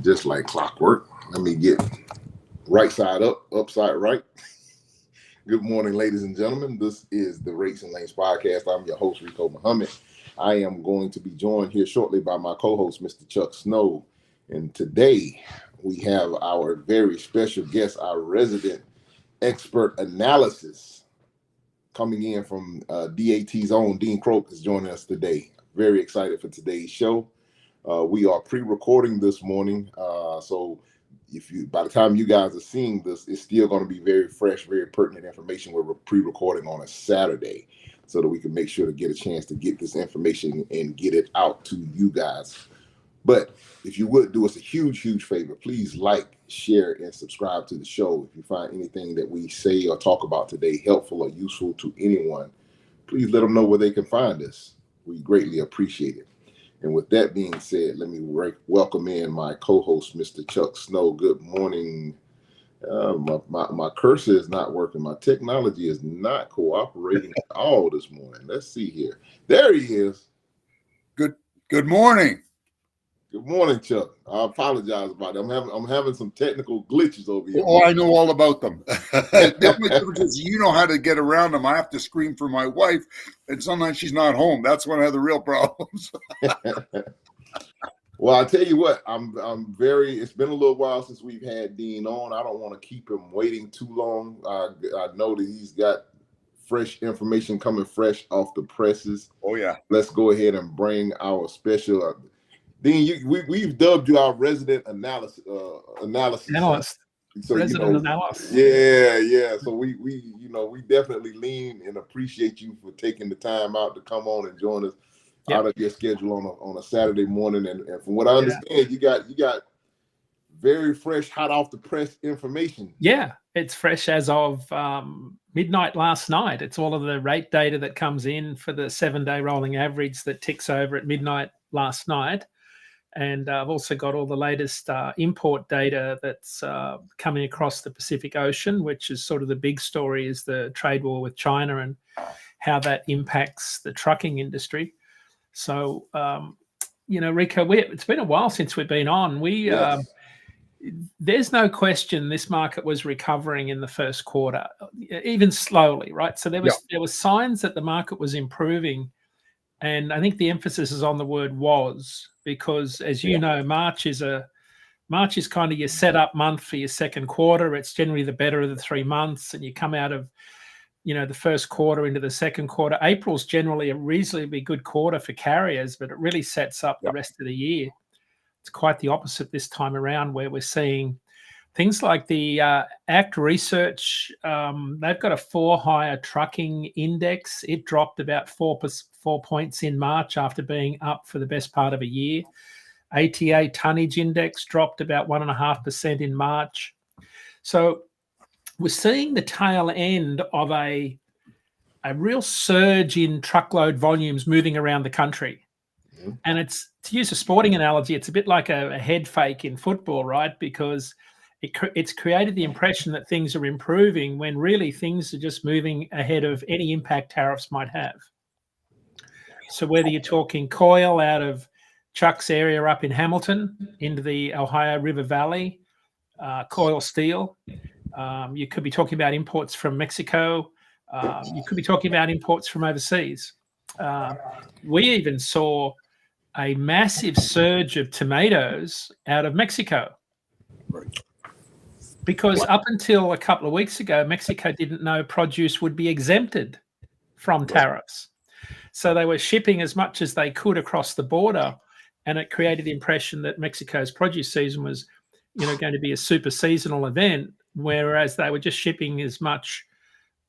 Just like clockwork. Let me get right side up, upside right. Good morning, ladies and gentlemen. This is the Rates and Lanes podcast. I'm your host, Rico Muhammad. I am going to be joined here shortly by my co-host, Mr. Chuck Snow. And today we have our very special guest, our resident expert analysis, coming in from DAT's own Dean Croak is joining us today. Very excited for today's show. We are pre-recording this morning, so by the time you guys are seeing this, it's still going to be very fresh, very pertinent information. We're pre-recording on a Saturday so that we can make sure to get a chance to get this information and get it out to you guys. But if you would do us a huge favor, please like, share, and subscribe to the show. If you find anything that we say or talk about today helpful or useful to anyone, please let them know where they can find us. We greatly appreciate it. And with that being said, let me welcome in my co-host, Mr. Chuck Snow. Good morning. My cursor is not working. My technology is not cooperating at all this morning. Let's see here. There he is. Good morning. Good morning, Chuck. I apologize about it. I'm having some technical glitches over here. Oh, I know all about them. Because you know how to get around them. I have to scream for my wife, and sometimes she's not home. That's when I have the real problems. Well, I tell you what, it's been a little while since we've had Dean on. I don't want to keep him waiting too long. I know that he's got fresh information coming fresh off the presses. Oh, yeah. Let's go ahead and bring our special Dean, we've dubbed you our resident analyst. So, resident analyst. Yeah. So we definitely lean and appreciate you for taking the time out to come on and join us out of your schedule on a Saturday morning. And from what I understand, you got very fresh, hot off the press information. Yeah, it's fresh as of midnight last night. It's all of the rate data that comes in for the 7-day rolling average that ticks over at midnight last night. And I've also got all the latest import data that's coming across the Pacific Ocean, which is sort of the big story, is the trade war with China and how that impacts the trucking industry. So, Rico, it's been a while since we've been on. There's no question this market was recovering in the first quarter, even slowly, right? So there was signs that the market was improving. And I think the emphasis is on the word was, because as you know, March is kind of your setup month for your second quarter. It's generally the better of the 3 months, and you come out of, the first quarter into the second quarter. April's generally a reasonably good quarter for carriers, but it really sets up the rest of the year. It's quite the opposite this time around, where we're seeing things like the ACT Research. They've got a for-hire trucking index. It dropped about 4 points in March after being up for the best part of a year. ATA tonnage index dropped about 1.5% in March. So we're seeing the tail end of a real surge in truckload volumes moving around the country. And it's, to use a sporting analogy, it's a bit like a head fake in football, right? Because it's created the impression that things are improving when really things are just moving ahead of any impact tariffs might have. So whether you're talking coil out of Chuck's area up in Hamilton into the Ohio River Valley, coil steel, you could be talking about imports from Mexico. You could be talking about imports from overseas. We even saw a massive surge of tomatoes out of Mexico. Right. Because up until a couple of weeks ago, Mexico didn't know produce would be exempted from tariffs. So they were shipping as much as they could across the border, and it created the impression that Mexico's produce season was, going to be a super seasonal event, whereas they were just shipping as much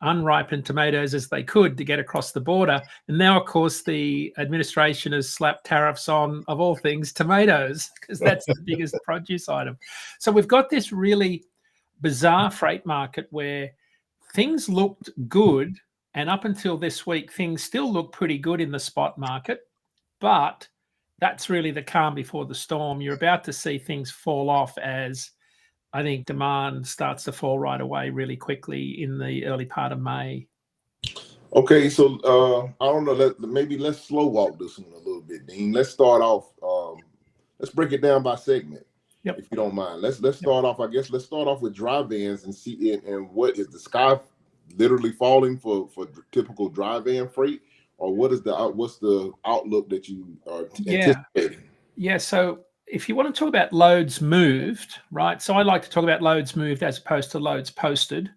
unripened tomatoes as they could to get across the border. And now, of course, the administration has slapped tariffs on, of all things, tomatoes, because that's the biggest produce item. So we've got this really bizarre freight market where things looked good, and up until this week, things still look pretty good in the spot market, but that's really the calm before the storm. You're about to see things fall off as I think demand starts to fall right away really quickly in the early part of May. Okay, so I don't know, maybe let's slow walk this one a little bit, Dean. Let's start off, let's break it down by segment. Yep. if you don't mind. Let's start off. I guess let's start off with dry vans and see and what is the sky literally falling for typical dry van freight, or what's the outlook that you are anticipating? Yeah. So if you want to talk about loads moved, right? So I like to talk about loads moved as opposed to loads posted.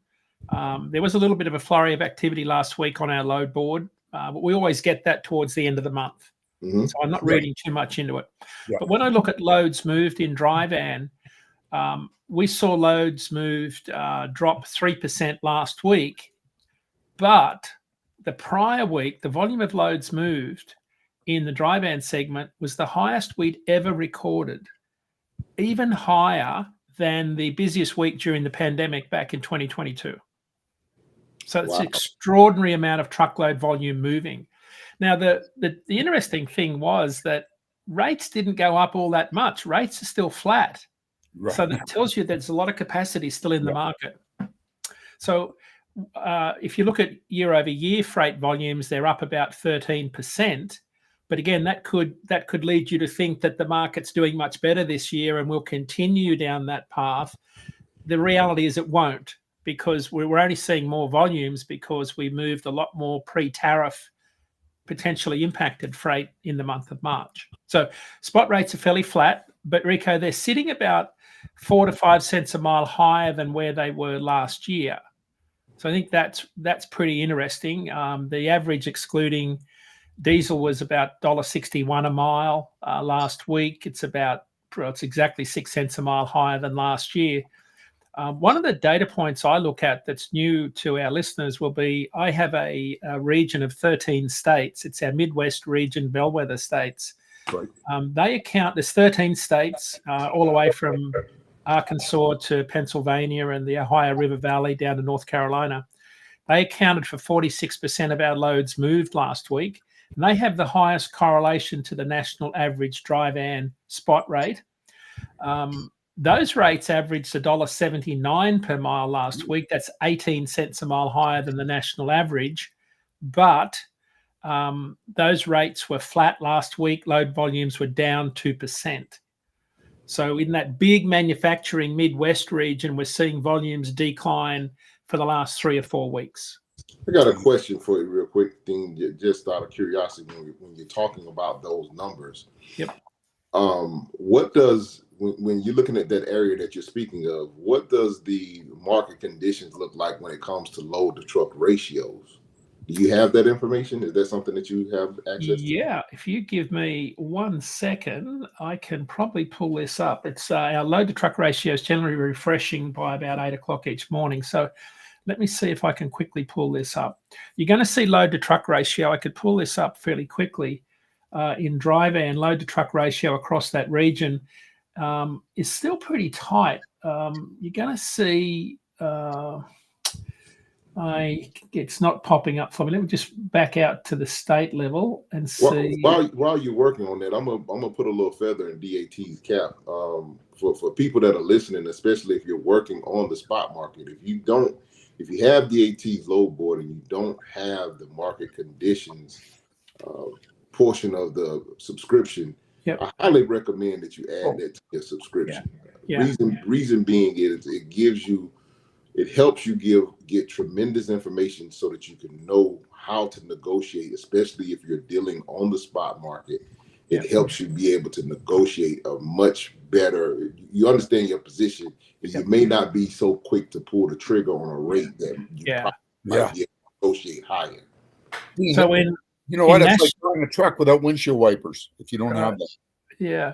There was a little bit of a flurry of activity last week on our load board, but we always get that towards the end of the month. Mm-hmm. So I'm not reading too much into it. Yeah. But when I look at loads moved in dry van, we saw loads moved drop 3% last week. But the prior week, the volume of loads moved in the dry van segment was the highest we'd ever recorded, even higher than the busiest week during the pandemic back in 2022. So it's an extraordinary amount of truckload volume moving. Now, the interesting thing was that rates didn't go up all that much. Rates are still flat. Right. So that tells you there's a lot of capacity still in the market. So if you look at year over year freight volumes, they're up about 13%. But again, that could lead you to think that the market's doing much better this year and will continue down that path. The reality is it won't, because we're only seeing more volumes because we moved a lot more pre-tariff potentially impacted freight in the month of March. So spot rates are fairly flat, but Rico, they're sitting about 4 to 5 cents a mile higher than where they were last year. So I think that's pretty interesting. The average excluding diesel was about $1.61 a mile last week. It's exactly 6 cents a mile higher than last year. One of the data points I look at that's new to our listeners will be, I have a region of 13 states. It's our Midwest region, bellwether states. Right. There's 13 states, all the way from Arkansas to Pennsylvania and the Ohio River Valley down to North Carolina. They accounted for 46% of our loads moved last week. And they have the highest correlation to the national average dry van spot rate. Those rates averaged $1.79 per mile last week. That's 18 cents a mile higher than the national average. But those rates were flat last week. Load volumes were down 2%. So in that big manufacturing Midwest region, we're seeing volumes decline for the last 3 or 4 weeks. I got a question for you real quick, thing, just out of curiosity, when you're talking about those numbers. Yep. What does, when you're looking at that area that you're speaking of, what does the market conditions look like when it comes to load to truck ratios? Do you have that information? Is that something that you have access to? Yeah, if you give me 1 second, I can probably pull this up. It's our load to truck ratio is generally refreshing by about 8 o'clock each morning. So let me see if I can quickly pull this up. You're going to see load to truck ratio. I could pull this up fairly quickly. In dry van, load to truck ratio across that region is still pretty tight. You're going to see, it's not popping up for me. Let me just back out to the state level and see. While you're working on that, I'm gonna put a little feather in DAT's cap. For people that are listening, especially if you're working on the spot market, if you have DAT's load board and you don't have the market conditions portion of the subscription, Yep. I highly recommend that you add that to your subscription. Yeah. Reason being is it helps you get tremendous information so that you can know how to negotiate, especially if you're dealing on the spot market. It helps you be able to negotiate a much better, you understand your position, and you may not be so quick to pull the trigger on a rate that you probably might be able to negotiate higher. So it's like driving a truck without windshield wipers if you don't have that. Yeah.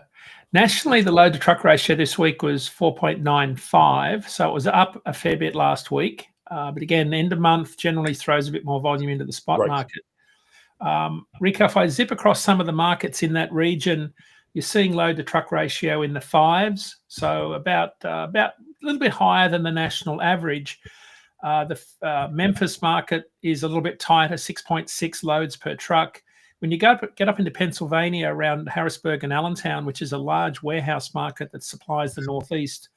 Nationally, the load to truck ratio this week was 4.95. So it was up a fair bit last week. But again, the end of month generally throws a bit more volume into the spot market. Rico, if I zip across some of the markets in that region, you're seeing load to truck ratio in the 5s. So about a little bit higher than the national average. The Memphis market is a little bit tighter, 6.6 loads per truck. When you get up into Pennsylvania around Harrisburg and Allentown, which is a large warehouse market that supplies the Northeast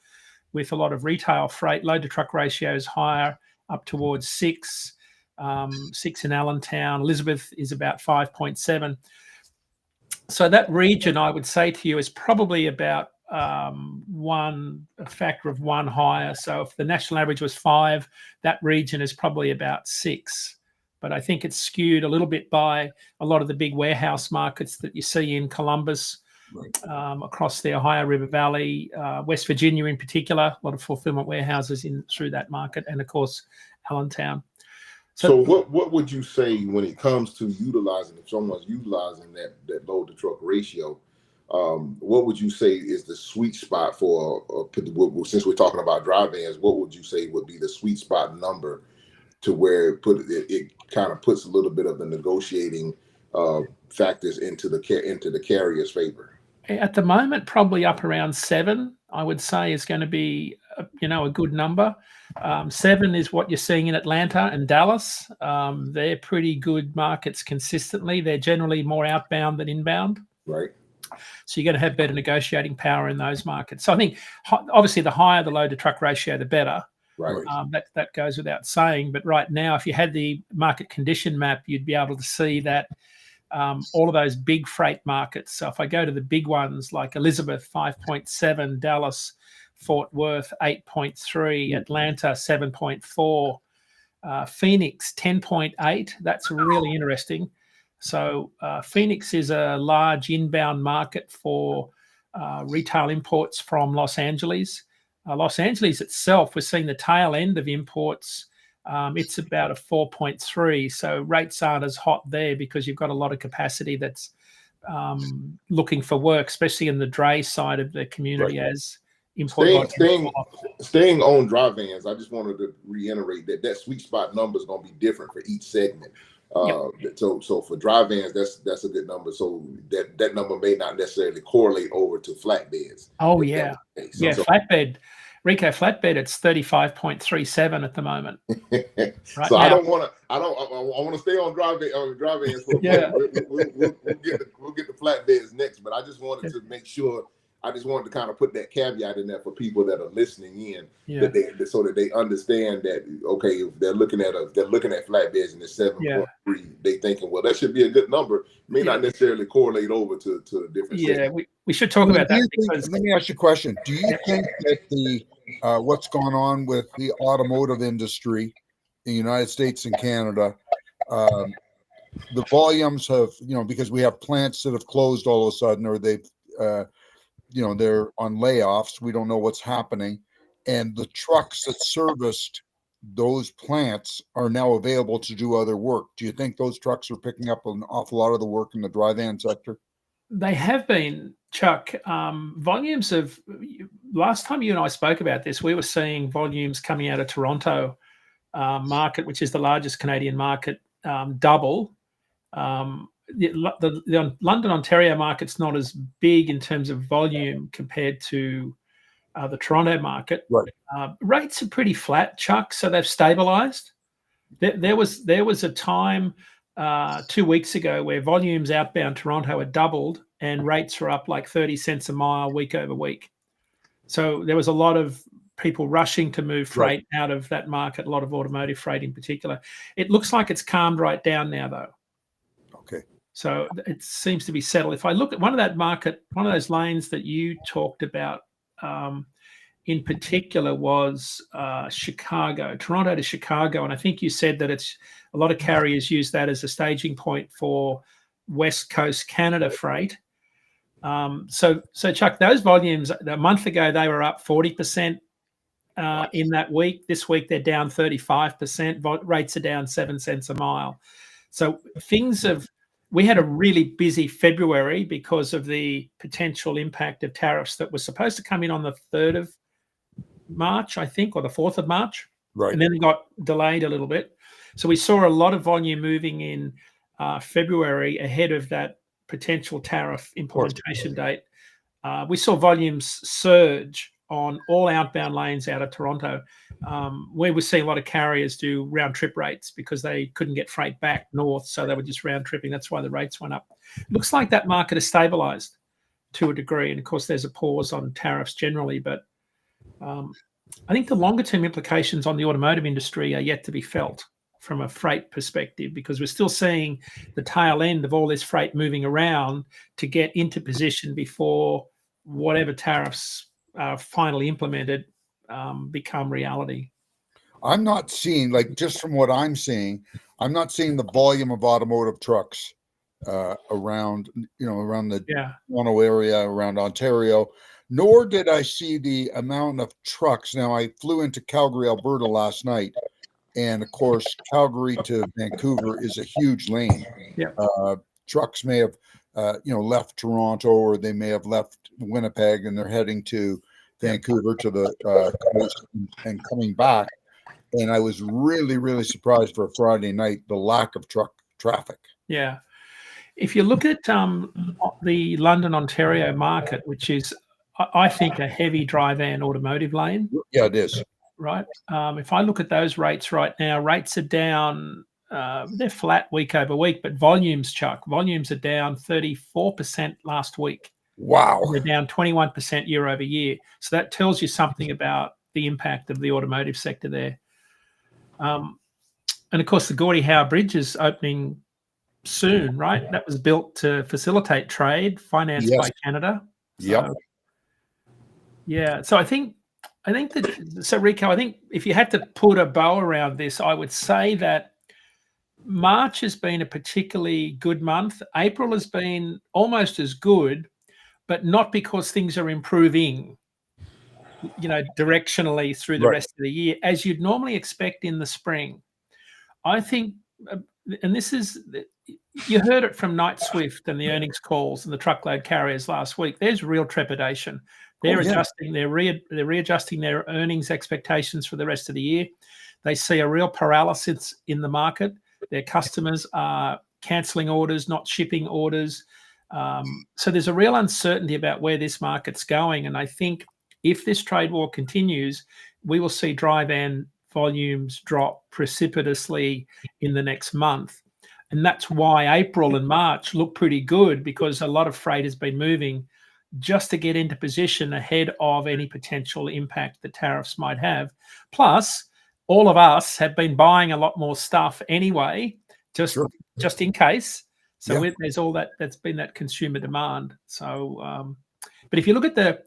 with a lot of retail freight, load to truck ratio is higher, up towards 6 in Allentown. Elizabeth is about 5.7. So that region, I would say to you, is probably about a factor of 1 higher. So if the national average was 5, that region is probably about 6. But I think it's skewed a little bit by a lot of the big warehouse markets that you see in Columbus, across the Ohio River Valley, West Virginia in particular, a lot of fulfillment warehouses through that market, and of course, Allentown. So what would you say when it comes to utilizing, if someone's utilizing that load to truck ratio, what would you say is the sweet spot for, since we're talking about dry vans, what would you say would be the sweet spot number to where it kind of puts a little bit of the negotiating factors into the carrier's favor? At the moment, probably up around 7, I would say, is going to be a good number. 7 is what you're seeing in Atlanta and Dallas. They're pretty good markets consistently. They're generally more outbound than inbound. Right. So you're going to have better negotiating power in those markets. So I think obviously the higher the load to truck ratio, the better. Right. That goes without saying. But right now, if you had the market condition map, you'd be able to see that all of those big freight markets. So if I go to the big ones like Elizabeth, 5.7, Dallas, Fort Worth, 8.3, Atlanta, 7.4, Phoenix, 10.8. That's really interesting. So Phoenix is a large inbound market for retail imports from Los Angeles. Los Angeles itself, we're seeing the tail end of imports. It's about a 4.3. So rates aren't as hot there because you've got a lot of capacity that's looking for work, especially in the dray side of the community. Right. As import staying on dry vans, I just wanted to reiterate that sweet spot number is going to be different for each segment. So for dry vans, that's a good number. So that number may not necessarily correlate over to flatbeds. Oh yeah, flatbed. Rico, flatbed, it's 35.37 at the moment. Right so now. I want to stay on dry vans. We'll get the flatbeds next, but I just wanted to make sure. I just wanted to kind of put that caveat in there for people that are listening in, so that they understand that, okay, if they're looking at flatbeds and it's 7.3, they thinking, well, that should be a good number. May not necessarily correlate over to a different. Yeah, we should talk about that. Because let me ask you a question. Do you think that the what's going on with the automotive industry in the United States and Canada, the volumes have, because we have plants that have closed all of a sudden, or they've they're on layoffs. We don't know what's happening. And the trucks that serviced those plants are now available to do other work. Do you think those trucks are picking up an awful lot of the work in the dry van sector? They have been, Chuck. Volumes of, last time you and I spoke about this, we were seeing volumes coming out of Toronto market, which is the largest Canadian market, double. The London, Ontario market's not as big in terms of volume compared to the Toronto market. Right. Rates are pretty flat, Chuck, so they've stabilized. There was a time 2 weeks ago where volumes outbound Toronto had doubled and rates were up like 30 cents a mile week over week. So there was a lot of people rushing to move freight out of that market, a lot of automotive freight in particular. It looks like it's calmed right down now, though. Okay. So it seems to be settled. If I look at one of those lanes that you talked about in particular was Chicago, Toronto to Chicago. And I think you said that it's a lot of carriers use that as a staging point for West Coast Canada freight. So Chuck, those volumes, a month ago, they were up 40% in that week. This week, they're down 35%. Rates are down 7 cents a mile. So we had a really busy February because of the potential impact of tariffs that was supposed to come in on the 3rd of March, I think, or the 4th of March. Right. And then it got delayed a little bit. So we saw a lot of volume moving in February ahead of that potential tariff implementation date. We saw volumes surge on all outbound lanes out of Toronto. We were seeing a lot of carriers do round trip rates because they couldn't get freight back north, so they were just round tripping. That's why the rates went up. Looks like that market has stabilized to a degree, and of course there's a pause on tariffs generally, but I think the longer term implications on the automotive industry are yet to be felt from a freight perspective, because we're still seeing the tail end of all this freight moving around to get into position before whatever tariffs are finally implemented become reality. I'm not seeing, like, just from what I'm seeing, I'm not seeing the volume of automotive trucks around the Toronto area, around Ontario, nor did I see the amount of trucks. Now, I flew into Calgary, Alberta last night, and of course, Calgary to Vancouver is a huge lane. Trucks may have, left Toronto, or they may have left Winnipeg, and they're heading to Vancouver to the coast and coming back. And I was really, really surprised for a Friday night, the lack of truck traffic. Yeah. If you look at the London, Ontario market, which is, I think, a heavy dry van automotive lane. Yeah, it is. Right. If I look at those rates right now, rates are down. They're flat week over week, but volumes are down 34% last week. Wow. They're down 21% year over year. So that tells you something about the impact of the automotive sector there. And of course, the Gordie Howe Bridge is opening soon, right? That was built to facilitate trade, financed by Canada. So, yeah. So I think Rico, I think if you had to put a bow around this, I would say that March has been a particularly good month. April has been almost as good, but not because things are improving, directionally through the rest of the year, as you'd normally expect in the spring. I think, and this is, you heard it from Knight Swift and the earnings calls and the truckload carriers last week. There's real trepidation. They're adjusting, they're readjusting their earnings expectations for the rest of the year. They see a real paralysis in the market. Their customers are cancelling orders, not shipping orders. So there's a real uncertainty about where this market's going. And I think if this trade war continues, we will see dry van volumes drop precipitously in the next month. And that's why April and March look pretty good, because a lot of freight has been moving just to get into position ahead of any potential impact the tariffs might have. Plus, all of us have been buying a lot more stuff anyway, just in case. So there's all that's been that consumer demand. So, but if you look at the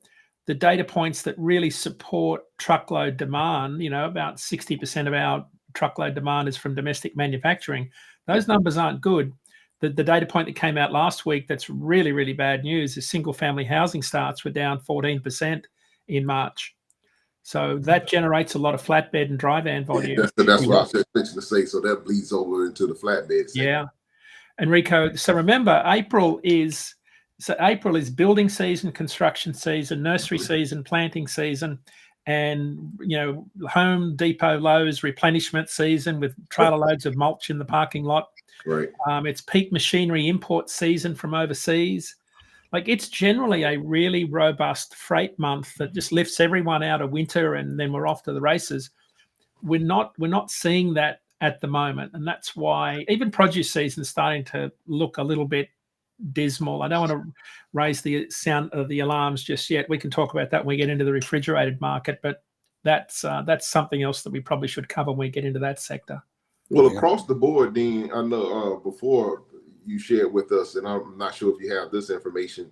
data points that really support truckload demand, about 60% of our truckload demand is from domestic manufacturing. Those numbers aren't good. The data point that came out last week that's really, really bad news is single-family housing starts were down 14% in March. So that generates a lot of flatbed and dry van volume. That's what I was fixing to say. So that bleeds over into the flatbed segment. Yeah. And Rico, so remember, April is building season, construction season, nursery season, planting season, and Home Depot, Lowe's replenishment season with trailer loads of mulch in the parking lot. Right. It's peak machinery import season from overseas. Like, it's generally a really robust freight month that just lifts everyone out of winter, and then we're off to the races. We're not seeing that at the moment, and that's why even produce season is starting to look a little bit dismal. I don't want to raise the sound of the alarms just yet. We can talk about that when we get into the refrigerated market, but that's something else that we probably should cover when we get into that sector. Well, across the board, Dean, I know before you shared with us, and I'm not sure if you have this information,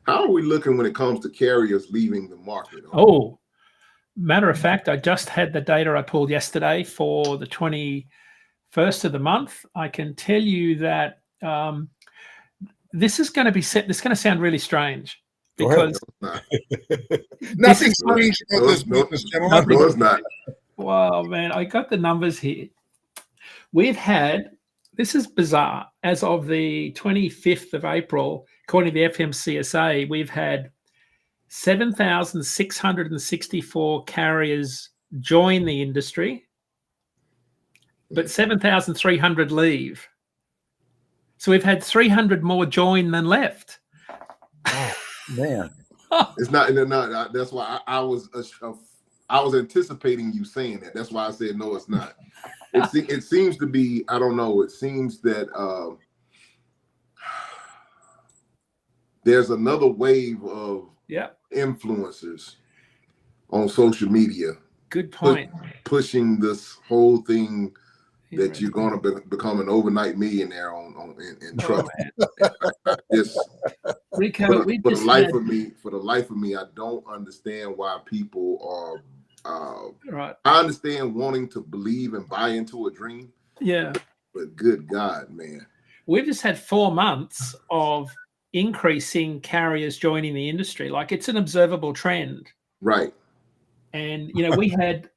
how are we looking when it comes to carriers leaving the market? Oh, matter of fact, I just had the data I pulled yesterday for the 21st of the month. I can tell you that this is going to be set. This is going to sound really strange because nothing strange about this business, gentlemen. No, it's not. Well, man, I got the numbers here. We've had, this is bizarre, as of the 25th of April, according to the FMCSA, we've had 7,664 carriers join the industry, but 7,300 leave. So we've had 300 more join than left. Oh, man. It's not. That's why I was anticipating you saying that. That's why I said no, it's not. It seems to be. I don't know. It seems that there's another wave of influencers on social media. Good point. Pushing this whole thing that you're going to become an overnight millionaire in trucking. Rico, we for the just life had, of me, I don't understand why people are. right. I understand wanting to believe and buy into a dream. Yeah. But good God, man. We've just had 4 months of increasing carriers joining the industry. Like, it's an observable trend. Right. And, you know, we had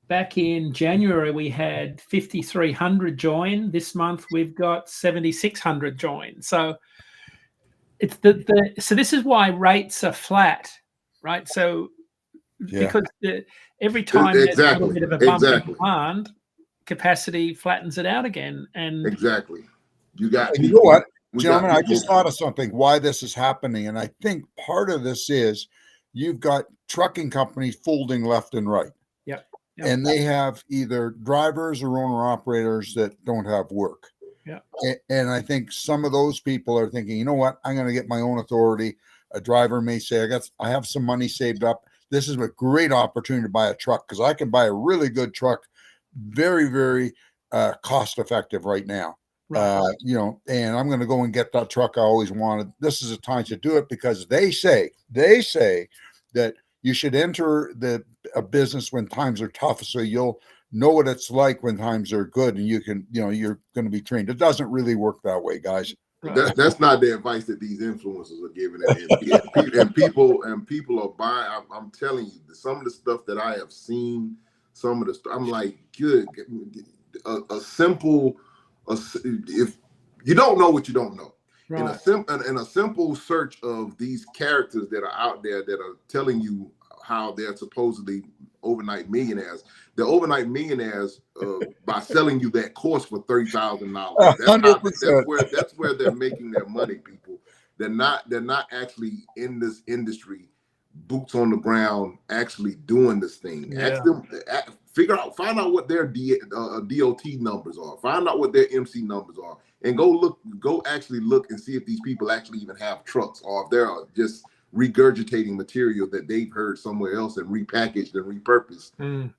back in January, we had 5,300 join. This month, we've got 7,600 join. So it's so this is why rates are flat, right? So because every time there's a little bit of a bump in demand, capacity flattens it out again. And exactly. You got and you know what, gentlemen, I just thought of something why this is happening. And I think part of this is you've got trucking companies folding left and right. Yep. And they have either drivers or owner operators that don't have work. Yeah. And I think some of those people are thinking, you know what, I'm going to get my own authority. A driver may say, I have some money saved up. This is a great opportunity to buy a truck because I can buy a really good truck, very, very cost effective right now. Right. You know, and I'm going to go and get that truck I always wanted. This is a time to do it because they say that you should enter a business when times are tough, so you'll know what it's like when times are good, and you can, you know, you're going to be trained. It doesn't really work that way, guys. Right. That's not the advice that these influencers are giving, and people are buying. I'm telling you, some of the stuff that I have seen, some of the stuff, I'm like, good, a simple. If you don't know what you don't know, Right. in a simple search of these characters that are out there that are telling you how they're supposedly overnight millionaires, they're overnight millionaires by selling you that course for $30,000. That's where they're making their money, people. They're not actually in this industry, boots on the ground, actually doing this thing. Yeah. Find out what their DOT numbers are. Find out what their MC numbers are, and go actually look and see if these people actually even have trucks, or if they're just regurgitating material that they've heard somewhere else and repackaged and repurposed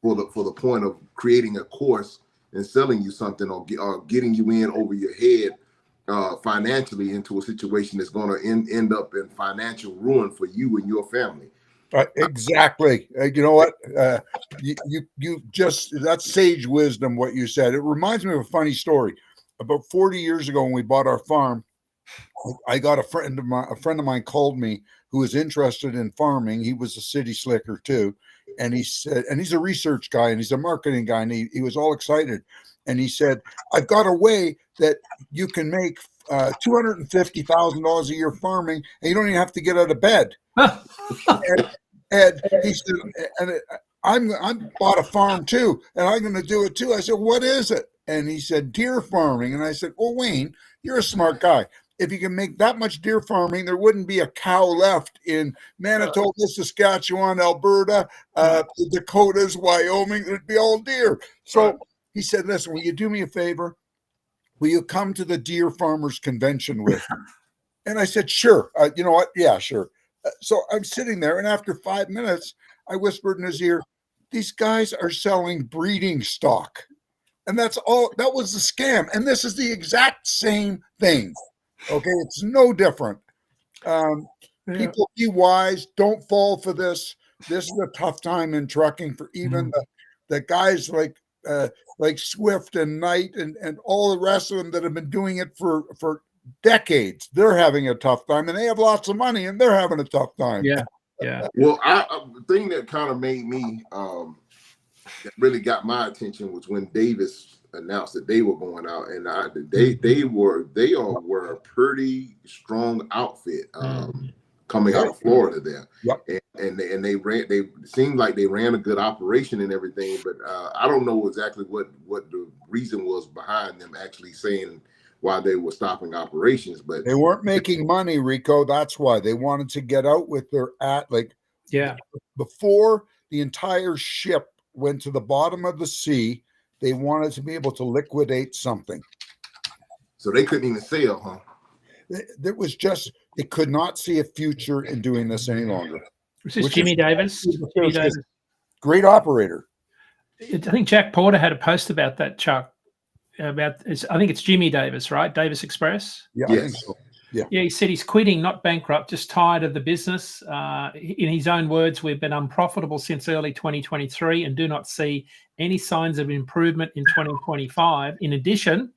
for the point of creating a course and selling you something, or getting you in over your head financially into a situation that's going to end up in financial ruin for you and your family. Exactly. You know what? You just, that's sage wisdom, what you said. It reminds me of a funny story. About 40 years ago when we bought our farm, I got a friend of mine called me who was interested in farming. He was a city slicker too. And he said, and he's a research guy and he's a marketing guy, and he was all excited. And he said, I've got a way that you can make $250,000 a year farming, and you don't even have to get out of bed. and he said, and I'm bought a farm too, and I'm going to do it too. I said, what is it? And he said, deer farming. And I said, well, Wayne, you're a smart guy. If you can make that much deer farming, there wouldn't be a cow left in Manitoba, Saskatchewan, Alberta, the Dakotas, Wyoming. There'd be all deer. So he said, listen, will you do me a favor? Will you come to the Deer Farmers Convention with me? And I said, sure. You know what? Yeah, sure. So I'm sitting there, and after 5 minutes, I whispered in his ear, these guys are selling breeding stock. And that's all. That was the scam. And this is the exact same thing. Okay, it's no different. People, be wise. Don't fall for this. This is a tough time in trucking for even the guys like Swift and Knight and all the rest of them that have been doing it for decades. They're having a tough time, and they have lots of money, and they're having a tough time. Yeah. Well, the thing that kind of made me that really got my attention was when Davis announced that they were going out, and they were a pretty strong outfit coming out of Florida there. Yep. And they seemed like they ran a good operation and everything, but I don't know exactly what the reason was behind them actually saying why they were stopping operations, but they weren't making money, Rico. That's why they wanted to get out with their before the entire ship went to the bottom of the sea. They wanted to be able to liquidate something. So they couldn't even sell, huh? There was just, they could not see a future in doing this any longer. This is Jimmy Davis. Jimmy Davis. Great operator. I think Jack Porter had a post about that, Chuck. I think it's Jimmy Davis, right? Davis Express. Yeah, yes. I think so. Yeah, he said he's quitting, not bankrupt, just tired of the business. In his own words, we've been unprofitable since early 2023 and do not see any signs of improvement in 2025. In addition,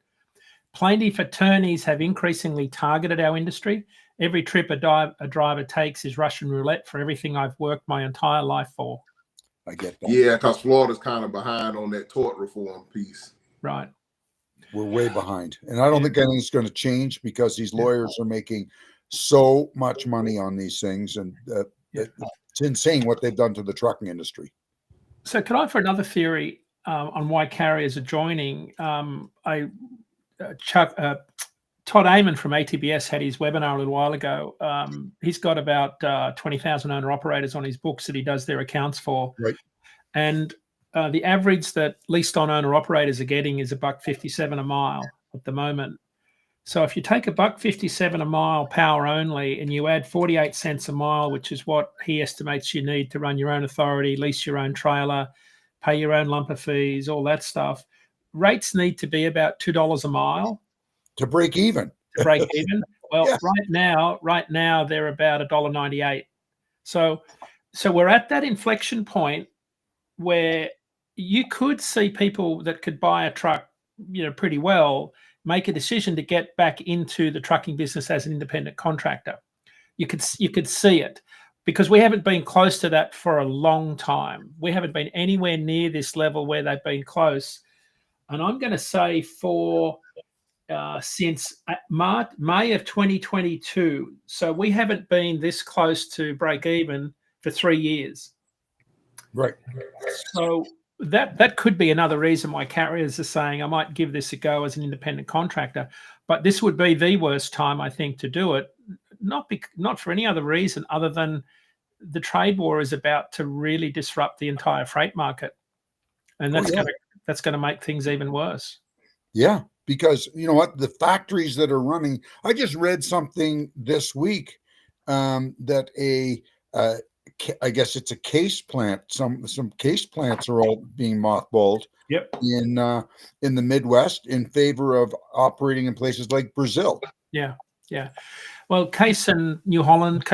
plaintiff attorneys have increasingly targeted our industry. Every trip a driver takes is Russian roulette for everything I've worked my entire life for. I get that. Yeah, because Florida's kind of behind on that tort reform piece. Right. We're way behind. And I don't think anything's going to change because these lawyers are making so much money on these things. And it's insane what they've done to the trucking industry. So can I offer another theory on why carriers are joining? Todd Amon from ATBS had his webinar a little while ago. He's got about 20,000 owner-operators on his books that he does their accounts for. Right. And the average that leased on owner-operators are getting is $1.57 a mile at the moment. So if you take $1.57 a mile power only and you add 48 cents a mile, which is what he estimates you need to run your own authority, lease your own trailer, pay your own lumper fees, all that stuff, rates need to be about $2 a mile. To break even. Well, yeah. right now they're about $1.98. So we're at that inflection point where you could see people that could buy a truck, pretty well, make a decision to get back into the trucking business as an independent contractor. You could see it because we haven't been close to that for a long time. We haven't been anywhere near this level where they've been close. And I'm going to say since May of 2022. So we haven't been this close to break even for 3 years. Right. So that could be another reason why carriers are saying, I might give this a go as an independent contractor. But this would be the worst time, I think, to do it. Not for any other reason other than the trade war is about to really disrupt the entire freight market. And that's going to make things even worse. Yeah. Because you know what, the factories that are running, I just read something this week that I guess it's a case plant. Some case plants are all being mothballed. Yep. In the Midwest in favor of operating in places like Brazil. Yeah. Well, Case New Holland,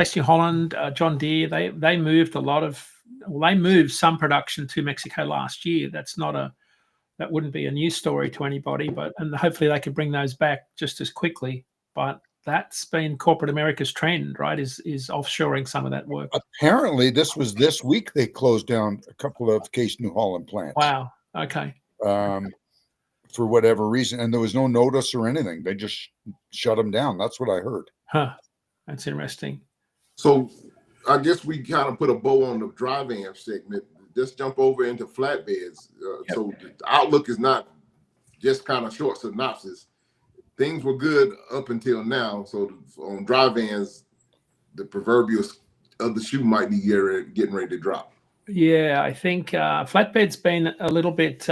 John Deere, they moved they moved some production to Mexico last year. That wouldn't be a news story to anybody, and hopefully they could bring those back just as quickly. But that's been corporate America's trend, right? Is offshoring some of that work. Apparently, this week they closed down a couple of Case New Holland plants. Wow. Okay. For whatever reason, and there was no notice or anything. They just shut them down. That's what I heard. Huh. That's interesting. So I guess we kind of put a bow on the dry van segment. Let's jump over into flatbeds. Yep. So the outlook is not just kind of short synopsis. Things were good up until now. So on dry vans, the proverbial of the shoe might be getting ready to drop. Yeah, I think flatbed's been a little bit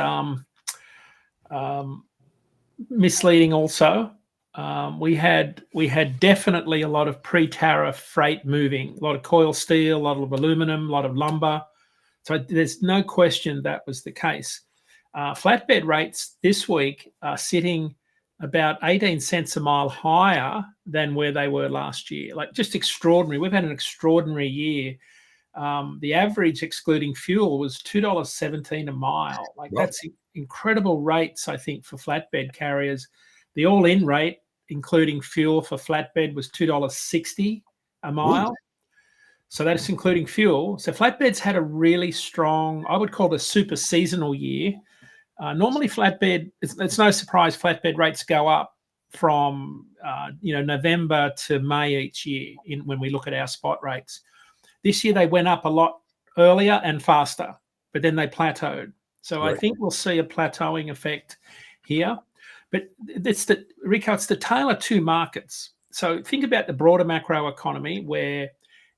misleading also. We had definitely a lot of pre-tariff freight moving, a lot of coil steel, a lot of aluminum, a lot of lumber. So there's no question that was the case. Flatbed rates this week are sitting about 18 cents a mile higher than where they were last year. Like just extraordinary. We've had an extraordinary year. The average excluding fuel was $2.17 a mile. That's incredible rates, I think, for flatbed carriers. The all-in rate, including fuel for flatbed, was $2.60 a mile. Ooh. So that's including fuel. So flatbeds had a really strong, I would call it a super seasonal year. Normally flatbed, it's no surprise flatbed rates go up from November to May each year when we look at our spot rates. This year they went up a lot earlier and faster, but then they plateaued. So right. I think we'll see a plateauing effect here. But Rico, it's the tale of two markets. So think about the broader macro economy where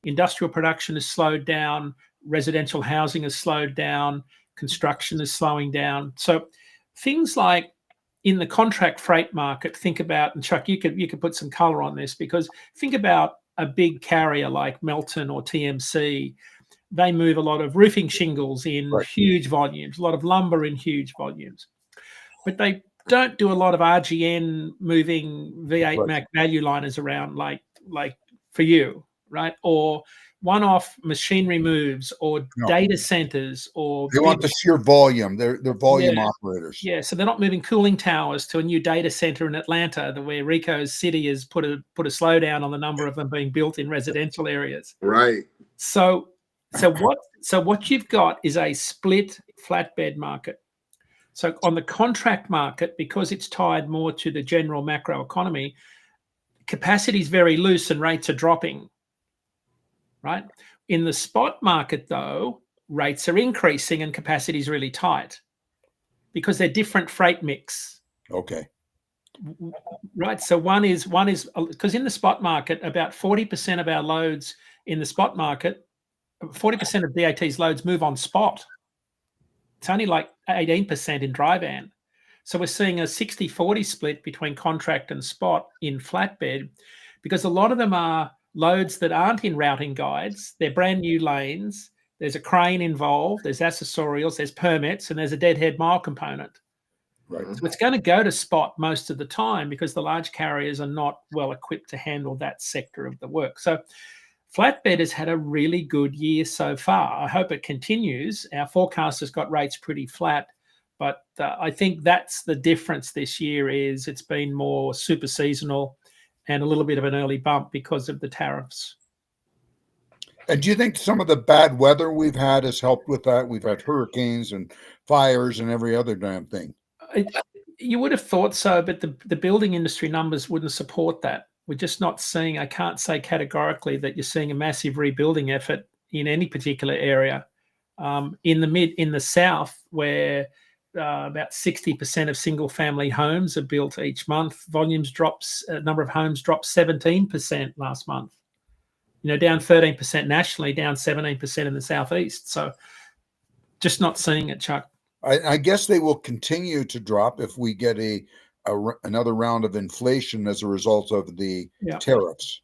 industrial production has slowed down, residential housing has slowed down, construction is slowing down. So things like in the contract freight market, think about, and Chuck, you could put some color on this, because think about a big carrier like Melton or TMC. They move a lot of roofing shingles in huge volumes, a lot of lumber in huge volumes. But they don't do a lot of RGN moving V8 Right. Mac value liners around like for you, right? Or one-off machinery moves or No. data centers or They want the sheer volume. They're volume operators. Yeah, so they're not moving cooling towers to a new data center in Atlanta, where Rico's city has put a slowdown on the number of them being built in residential areas. Right. So what you've got is a split flatbed market. So on the contract market, because it's tied more to the general macro economy, capacity is very loose and rates are dropping, right? In the spot market, though, rates are increasing and capacity is really tight because they're different freight mix. Okay. Right. So one is because in the spot market, about 40% of our loads in the spot market, 40% of DAT's loads move on spot. It's only like 18% in dry van. So we're seeing a 60-40 split between contract and spot in flatbed because a lot of them are loads that aren't in routing guides. They're brand new lanes. There's a crane involved. There's accessorials. There's permits, and there's a deadhead mile component. Right. So it's going to go to spot most of the time because the large carriers are not well equipped to handle that sector of the work. So flatbed has had a really good year so far. I hope it continues. Our forecast has got rates pretty flat, but I think that's the difference this year is it's been more super seasonal and a little bit of an early bump because of the tariffs. And do you think some of the bad weather we've had has helped with that? We've had hurricanes and fires and every other damn thing. You would have thought so, but the building industry numbers wouldn't support that. We're just not seeing, I can't say categorically that you're seeing a massive rebuilding effort in any particular area. In the South, where about 60% of single family homes are built each month, number of homes dropped 17% last month. Down 13% nationally, down 17% in the Southeast. So just not seeing it, Chuck. I guess they will continue to drop if we get another round of inflation as a result of the tariffs.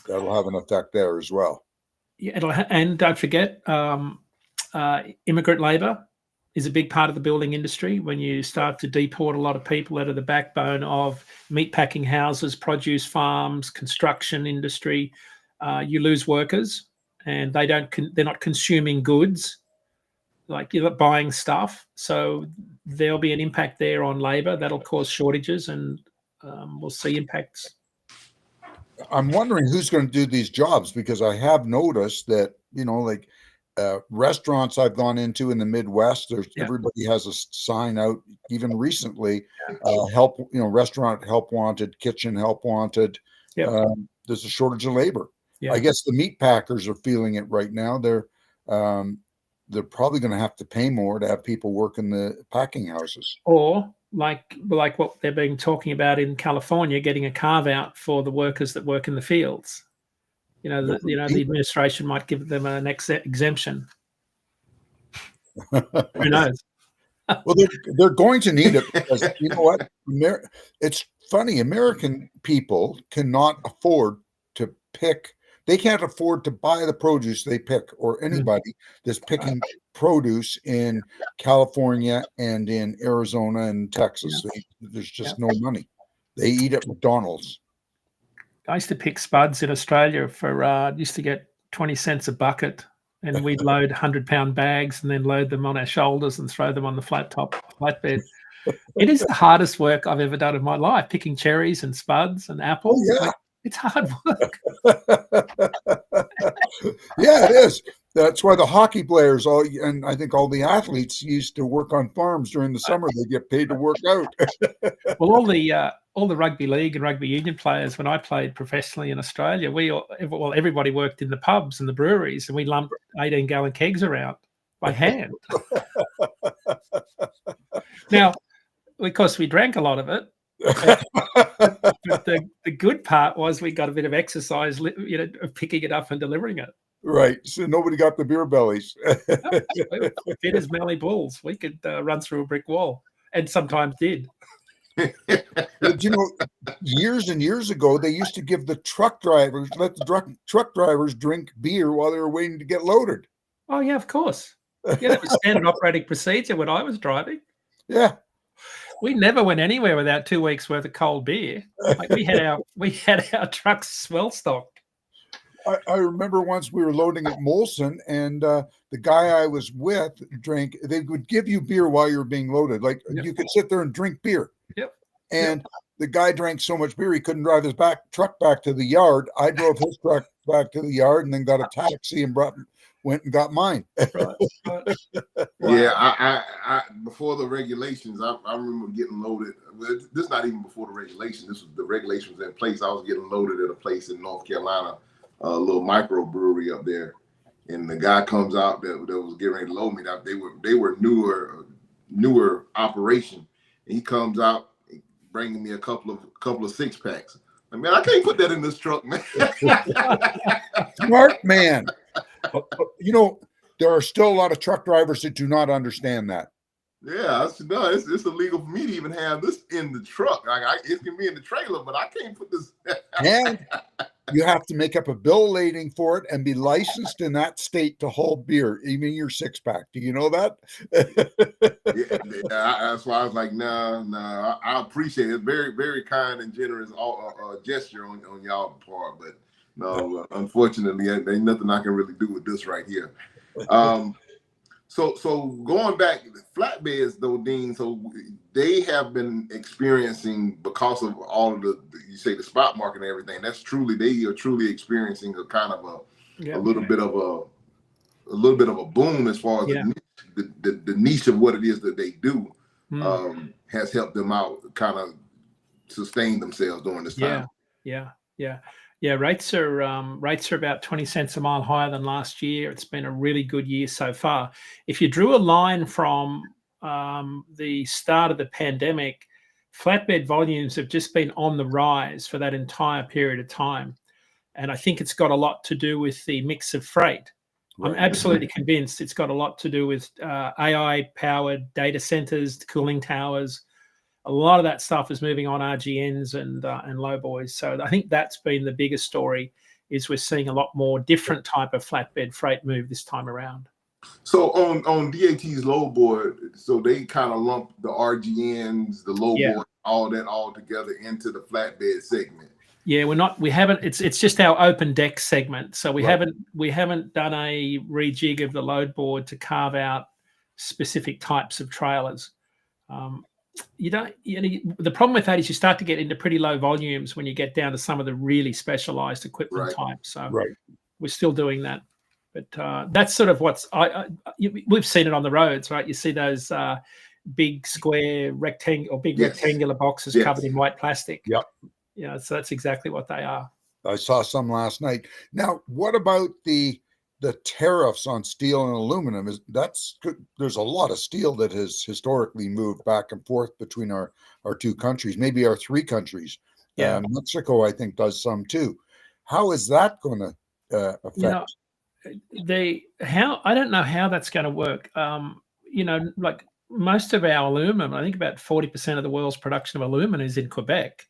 That'll have an effect there as well. Yeah, and don't forget, immigrant labor is a big part of the building industry. When you start to deport a lot of people out of the backbone of meatpacking houses, produce farms, construction industry, you lose workers, and they're not consuming goods. Like you're buying stuff, so there'll be an impact there on labor that'll cause shortages, and we'll see impacts. I'm wondering who's going to do these jobs because I have noticed that like restaurants I've gone into in the Midwest, everybody has a sign out. Even recently, help restaurant help wanted, kitchen help wanted. There's a shortage of labor. I guess the meat packers are feeling it right now. They're probably going to have to pay more to have people work in the packing houses. Or like what they've been talking about in California, getting a carve out for the workers that work in the fields. The administration might give them an exemption. Who knows? Well, they're going to need it because you know what? It's funny. American people cannot afford to pick. They can't afford to buy the produce they pick, or anybody that's picking produce in California and in Arizona and Texas. There's just no money. They eat at McDonald's. I used to pick spuds in Australia for used to get 20 cents a bucket, and we'd load 100-pound bags and then load them on our shoulders and throw them on the flatbed. It is the hardest work I've ever done in my life, picking cherries and spuds and apples. Oh, yeah. It's hard work. Yeah, it is. That's why the hockey players and I think all the athletes used to work on farms during the summer. They get paid to work out. Well, all the rugby league and rugby union players, when I played professionally in Australia, everybody worked in the pubs and the breweries, and we lumped 18-gallon kegs around by hand. Now, because we drank a lot of it. But the good part was we got a bit of exercise, of picking it up and delivering it. Right. So nobody got the beer bellies. We were fit as Melly Bulls. We could run through a brick wall, and sometimes did. But, years and years ago, they used to give the truck drivers, let the truck drivers drink beer while they were waiting to get loaded. Oh, yeah, of course. Yeah, that was standard operating procedure when I was driving. Yeah. we never went anywhere without 2 weeks worth of cold beer. Like we had our trucks well stocked. I remember once we were loading at Molson, and the guy I was with drank. They would give you beer while you were being loaded. Like you could sit there and drink beer. Yep. And the guy drank so much beer he couldn't drive his truck back to the yard. I drove his truck back to the yard and then got a taxi and went and got mine. Right. Yeah, I before the regulations, I remember getting loaded. This is not even before the regulation. This was the regulations in place. I was getting loaded at a place in North Carolina, a little microbrewery up there, and the guy comes out that was getting ready to load me. That they were newer operation, and he comes out bringing me a couple of 6-packs. I mean, I can't put that in this truck, man. Smart man. You know, there are still a lot of truck drivers that do not understand that. Yeah, no, it's illegal for me to even have this in the truck. It can be in the trailer, but I can't put this. And you have to make up a bill of lading for it and be licensed in that state to hold beer, even your 6-pack. Do you know that? That's why I was like, nah. I appreciate it. It's very, very kind and generous gesture on y'all part, but no, unfortunately, there ain't nothing I can really do with this right here. So going back, flatbeds though, Dean, so they have been experiencing, because of all of you say the spot market and everything, they are truly experiencing a kind of a little bit of a boom as far as the niche of what it is that they do has helped them out kind of sustain themselves during this time. Yeah, rates are about 20 cents a mile higher than last year. It's been a really good year so far. If you drew a line from the start of the pandemic, flatbed volumes have just been on the rise for that entire period of time. And I think it's got a lot to do with the mix of freight. Right. I'm absolutely convinced it's got a lot to do with AI-powered data centers, cooling towers. A lot of that stuff is moving on RGNs and lowboys. So I think that's been the biggest story, is we're seeing a lot more different type of flatbed freight move this time around. So on DAT's lowboard, so they kind of lump the RGNs, the lowboard, all that all together into the flatbed segment. Yeah, we haven't. It's just our open deck segment. So we haven't done a rejig of the load board to carve out specific types of trailers. The problem with that is you start to get into pretty low volumes when you get down to some of the really specialized equipment types. So we're still doing that, but that's sort of we've seen it on the roads, right? You see those big square rectangular boxes covered in white plastic. Yep. Yeah, so that's exactly what they are. I saw some last night. Now, what about the tariffs on steel and aluminum? There's a lot of steel that has historically moved back and forth between our two countries, maybe our three countries. Yeah, Mexico, I think, does some too. How is that going to affect? I don't know how that's going to work. Like most of our aluminum, I think about 40% of the world's production of aluminum is in Quebec.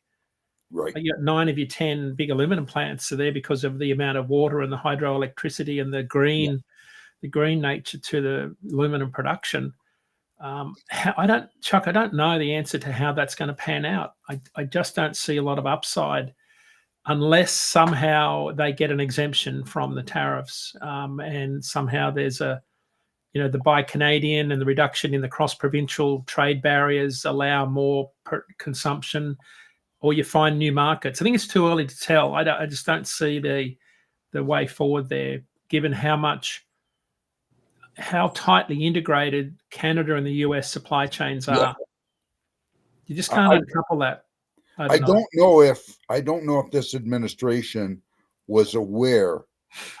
Right. You got 9 of your 10 big aluminum plants are there because of the amount of water and the hydroelectricity and the green nature to the aluminum production. I don't know the answer to how that's going to pan out. I just don't see a lot of upside unless somehow they get an exemption from the tariffs, and somehow there's the Buy Canadian and the reduction in the cross-provincial trade barriers allow more consumption, or you find new markets. I think it's too early to tell. I just don't see the way forward there, given how tightly integrated Canada and the US supply chains are. Yeah. You just can't uncouple that. I don't know if this administration was aware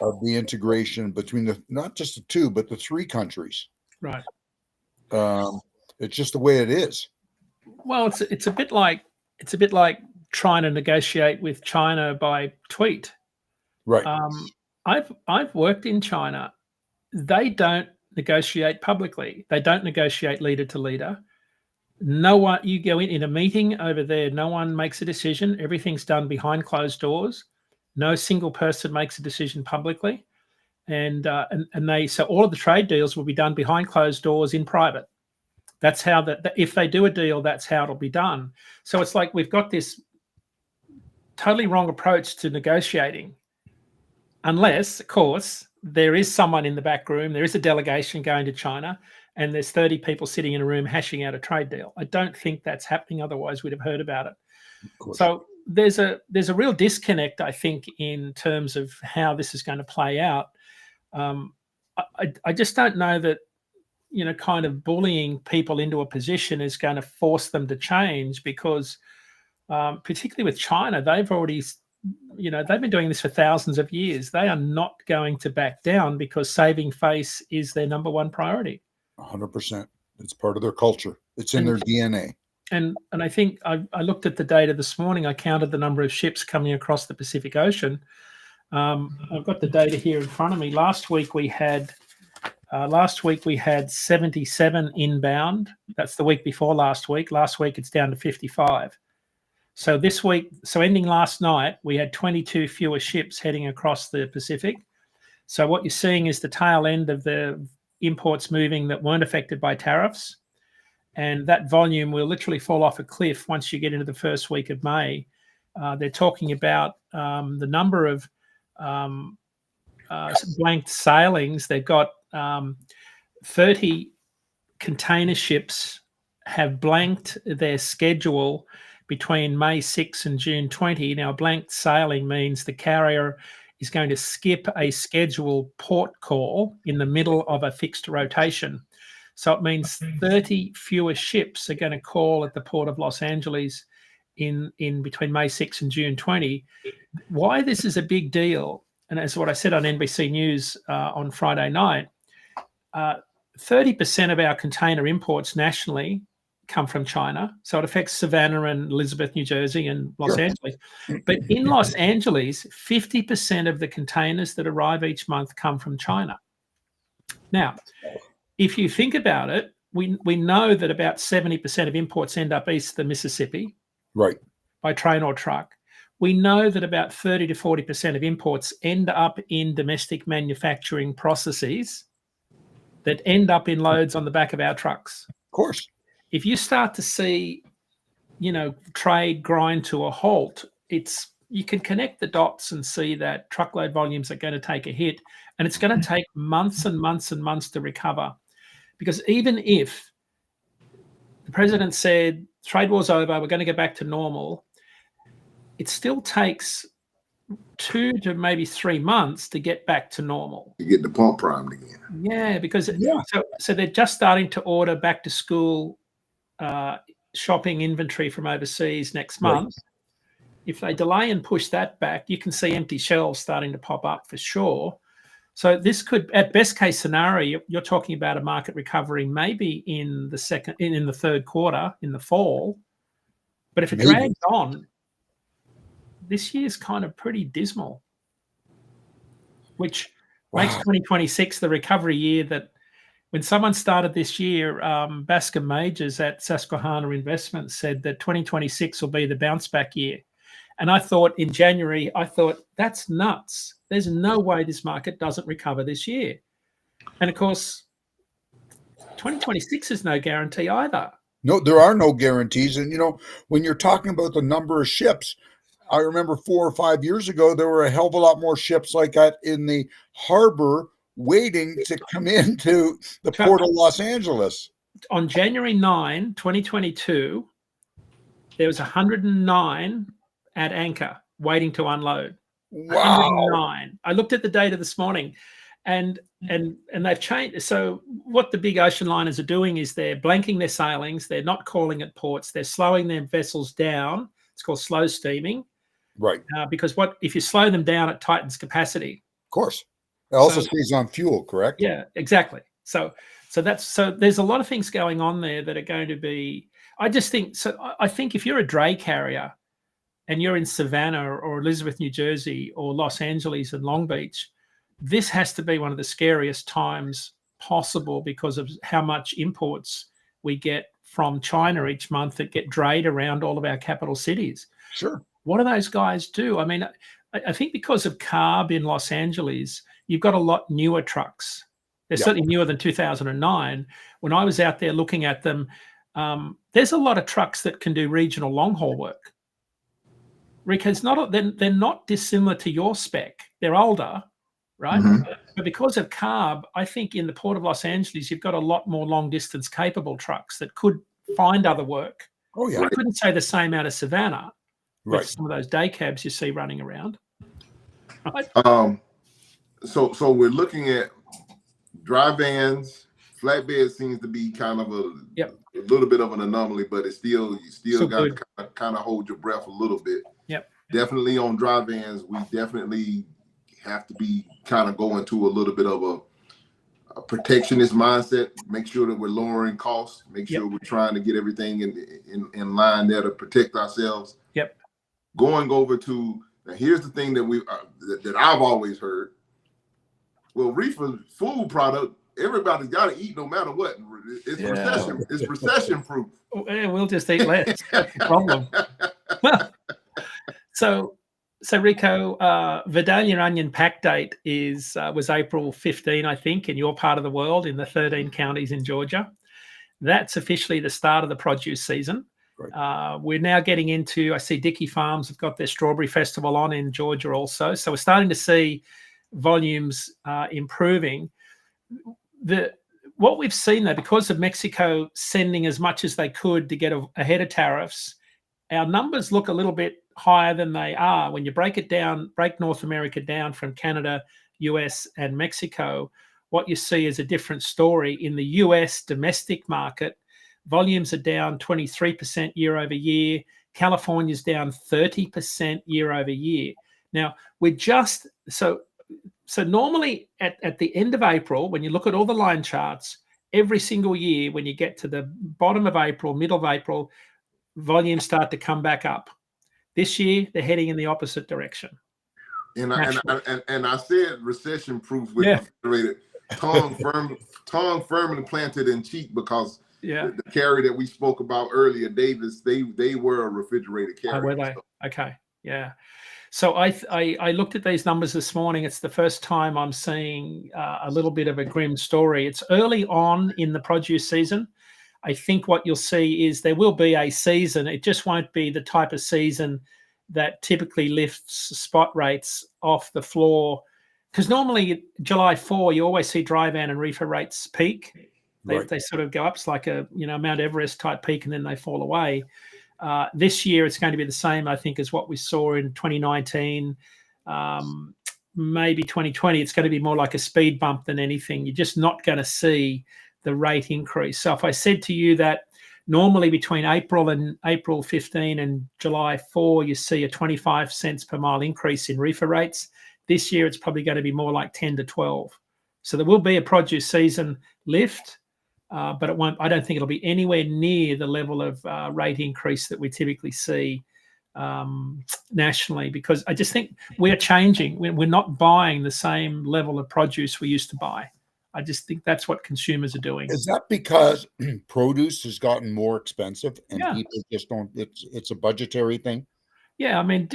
of the integration between not just the two, but the three countries. Right. It's just the way it is. Well, it's a bit like trying to negotiate with China by tweet. Right. I've worked in China. They don't negotiate publicly. They don't negotiate leader to leader. No one, you go in a meeting over there, no one makes a decision. Everything's done behind closed doors. No single person makes a decision publicly. So all of the trade deals will be done behind closed doors in private. That's how if they do a deal, that's how it'll be done. So it's like we've got this totally wrong approach to negotiating, unless, of course, there is someone in the back room, there is a delegation going to China, and there's 30 people sitting in a room hashing out a trade deal. I don't think that's happening. Otherwise, we'd have heard about it. So there's a real disconnect, I think, in terms of how this is going to play out. I just don't know that, kind of bullying people into a position is going to force them to change, because particularly with China, they've already, they've been doing this for thousands of years. They are not going to back down, because saving face is their number one priority. 100%. It's part of their culture. It's in their DNA. And I think I looked at the data this morning. I counted the number of ships coming across the Pacific Ocean. I've got the data here in front of me. Last week we had 77 inbound. That's the week before last week. Last week it's down to 55. So this week, ending last night, we had 22 fewer ships heading across the Pacific. So what you're seeing is the tail end of the imports moving that weren't affected by tariffs. And that volume will literally fall off a cliff once you get into the first week of May. They're talking about the number of blanked sailings. They've got 30 container ships have blanked their schedule between May 6 and June 20. Now, blanked sailing means the carrier is going to skip a scheduled port call in the middle of a fixed rotation. So it means 30 fewer ships are going to call at the port of Los Angeles in between May 6 and June 20. Why this is a big deal, and as what I said on NBC News on Friday night, 30% of our container imports nationally come from China. So it affects Savannah and Elizabeth, New Jersey, and Los Angeles. But in Los Angeles, 50% of the containers that arrive each month come from China. Now, if you think about it, we know that about 70% of imports end up east of the Mississippi, right, by train or truck. We know that about 30 to 40% of imports end up in domestic manufacturing processes that end up in loads on the back of our trucks. Of course. If you start to see, trade grind to a halt, you can connect the dots and see that truckload volumes are going to take a hit, and it's going to take months and months and months to recover. Because even if the president said trade war's over, we're going to go back to normal, it still takes 2 to maybe 3 months to get back to normal. You get the pump primed again. Yeah, because so they're just starting to order back to school shopping inventory from overseas next month. If they delay and push that back, you can see empty shelves starting to pop up for sure. So this could, at best case scenario, you're talking about a market recovery maybe in the third quarter, in the fall. But if it drags on, this year's kind of pretty dismal, which makes 2026 the recovery year that when someone started this year, Bascom Majors at Susquehanna Investments said that 2026 will be the bounce back year. And I thought in January, that's nuts. There's no way this market doesn't recover this year. And of course, 2026 is no guarantee either. No, there are no guarantees. And, when you're talking about the number of ships, I remember 4 or 5 years ago, there were a hell of a lot more ships like that in the harbor waiting to come into the port of Los Angeles. On January 9, 2022, there was 109 at anchor waiting to unload. Wow. 109. I looked at the data this morning and they've changed. So what the big ocean liners are doing is they're blanking their sailings. They're not calling at ports. They're slowing their vessels down. It's called slow steaming. Right. Because if you slow them down, it tightens capacity. Of course. It also stays on fuel, correct? Yeah, exactly. So there's a lot of things going on there that are going to be, I think if you're a dray carrier and you're in Savannah or Elizabeth, New Jersey, or Los Angeles and Long Beach, this has to be one of the scariest times possible because of how much imports we get from China each month that get drayed around all of our capital cities. Sure. What do those guys do? I mean, I think because of CARB in Los Angeles, you've got a lot newer trucks. They're certainly newer than 2009. When I was out there looking at them, there's a lot of trucks that can do regional long haul work. Rico, they're not dissimilar to your spec. They're older, right? Mm-hmm. But because of CARB, I think in the Port of Los Angeles, you've got a lot more long distance capable trucks that could find other work. Oh, yeah. I couldn't say the same out of Savannah with Right. some of those day cabs you see running around. Right? So we're looking at dry vans. Flatbed seems to be kind of a little bit of an anomaly, but it's you still got to kind of hold your breath a little bit. Yep. Definitely on dry vans, we definitely have to be kind of going to a little bit of a protectionist mindset. Make sure that we're lowering costs. Make sure we're trying to get everything in line there to protect ourselves. Yep. Going over to now, here's the thing that I've always heard. Well, reefer food product, everybody's got to eat no matter what. It's recession proof. We'll just eat less. That's the problem. So Rico, Vidalia Onion pack date was April 15, I think, in your part of the world, in the 13 counties in Georgia. That's officially the start of the produce season. Right. We're now getting into, I see Dickey Farms have got their strawberry festival on in Georgia also. So we're starting to see volumes improving. What we've seen, though, because of Mexico sending as much as they could to get ahead of tariffs, our numbers look a little bit higher than they are. When you break North America down from Canada, US, and Mexico, what you see is a different story. In the US domestic market, volumes are down 23% year over year. California's down 30% year over year. Now, we're just so normally at the end of April, when you look at all the line charts, every single year, when you get to the bottom of April, middle of April, volumes start to come back up. This year, they're heading in the opposite direction. And I said recession proof with refrigerated, tongue firmly planted in cheek, because the carrier that we spoke about earlier, Davis, they were a refrigerated carrier. Oh, were they? Okay, yeah. So I looked at these numbers this morning. It's the first time I'm seeing a little bit of a grim story. It's early on in the produce season. I think what you'll see is there will be a season. It just won't be the type of season that typically lifts spot rates off the floor. Because normally July 4, you always see dry van and reefer rates peak. They sort of go up. It's like a Mount Everest type peak, and then they fall away. This year, it's going to be the same, I think, as what we saw in 2019, maybe 2020. It's going to be more like a speed bump than anything. You're just not going to see the rate increase. So if I said to you that normally between April 15 and July 4, you see a 25 cents per mile increase in reefer rates, this year it's probably going to be more like 10 to 12. So there will be a produce season lift. But it won't. I don't think it'll be anywhere near the level of rate increase that we typically see nationally, because I just think we're changing. We're not buying the same level of produce we used to buy. I just think that's what consumers are doing. Is that because produce has gotten more expensive and people just don't? It's a budgetary thing. Yeah, I mean,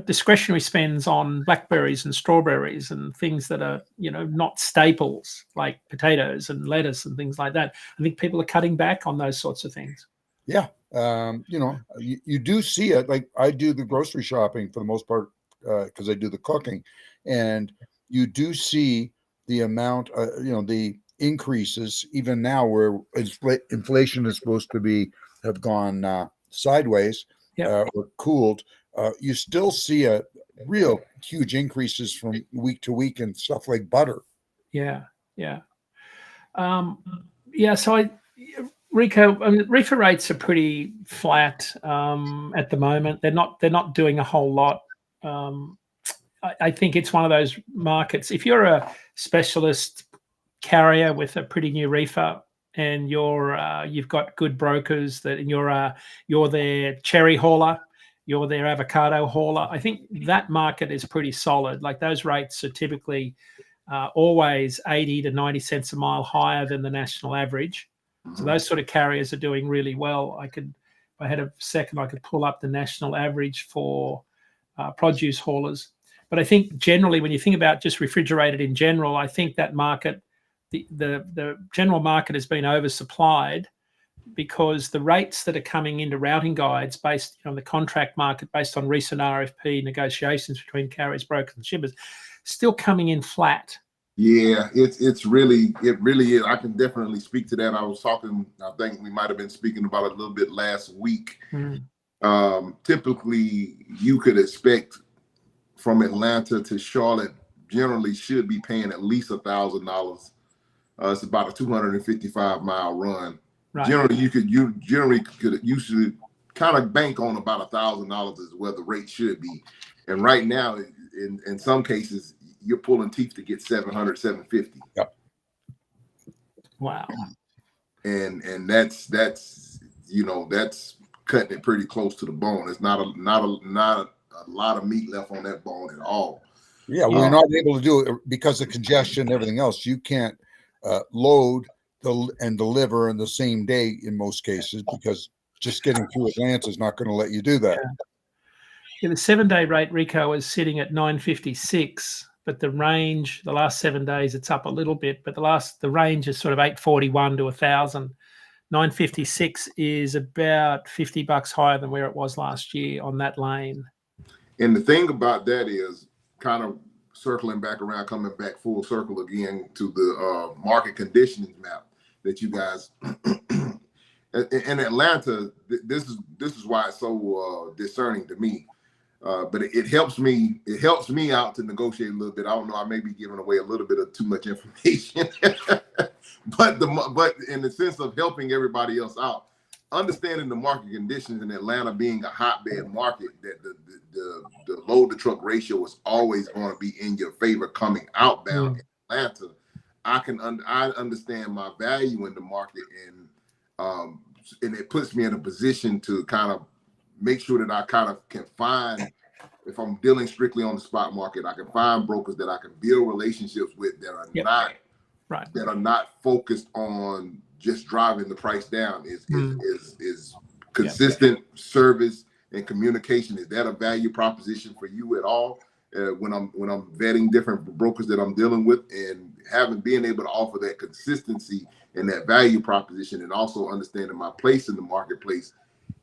discretionary spends on blackberries and strawberries and things that are, not staples like potatoes and lettuce and things like that. I think people are cutting back on those sorts of things. Yeah. You do see it. Like, I do the grocery shopping for the most part because I do the cooking, and you do see the amount, the increases even now where inflation is supposed to have gone sideways or cooled. You still see a real huge increases from week to week and stuff like butter. Yeah. So Rico, I mean, reefer rates are pretty flat at the moment. They're not doing a whole lot. I think it's one of those markets. If you're a specialist carrier with a pretty new reefer and you've got good brokers that you're their cherry hauler, you're their avocado hauler, I think that market is pretty solid. Like, those rates are typically always 80 to 90 cents a mile higher than the national average. So those sort of carriers are doing really well. If I had a second, I could pull up the national average for produce haulers. But I think generally, when you think about just refrigerated in general, I think that market, the general market has been oversupplied because the rates that are coming into routing guides based on the contract market, based on recent RFP negotiations between carriers, brokers, and shippers, still coming in flat. Yeah, it really is. I can definitely speak to that. I was talking, I think we might have been speaking about it a little bit last week. Typically, you could expect from Atlanta to Charlotte generally should be paying at least $1,000. It's about a 255-mile run. Right. Generally, you should kind of bank on about $1,000 is where the rate should be. And right now, in some cases, you're pulling teeth to get 700, 750. Yep. Wow. And that's cutting it pretty close to the bone. It's not a lot of meat left on that bone at all. Yeah, we're not able to do it because of congestion and everything else. You can't load and deliver in the same day in most cases because just getting through Atlanta is not going to let you do that. Yeah, the 7-day rate, Rico, is sitting at 956, but the range, the last 7 days, it's up a little bit, but the range is sort of 841 to 1,000. 956 is about $50 higher than where it was last year on that lane. And the thing about that is kind of circling back around, coming back full circle again to the market conditioning map that you guys in Atlanta. This is why it's so discerning to me. But it helps me. It helps me out to negotiate a little bit. I don't know. I may be giving away a little bit of too much information, but in the sense of helping everybody else out, understanding the market conditions in Atlanta being a hotbed market, that the load to truck ratio is always going to be in your favor coming outbound in Atlanta. I understand my value in the market, and it puts me in a position to kind of make sure that I kind of can find, if I'm dealing strictly on the spot market, I can find brokers that I can build relationships with that are not focused on just driving the price down. Is consistent service and communication. Is that a value proposition for you at all? When I'm vetting different brokers that I'm dealing with, and being able to offer that consistency and that value proposition, and also understanding my place in the marketplace,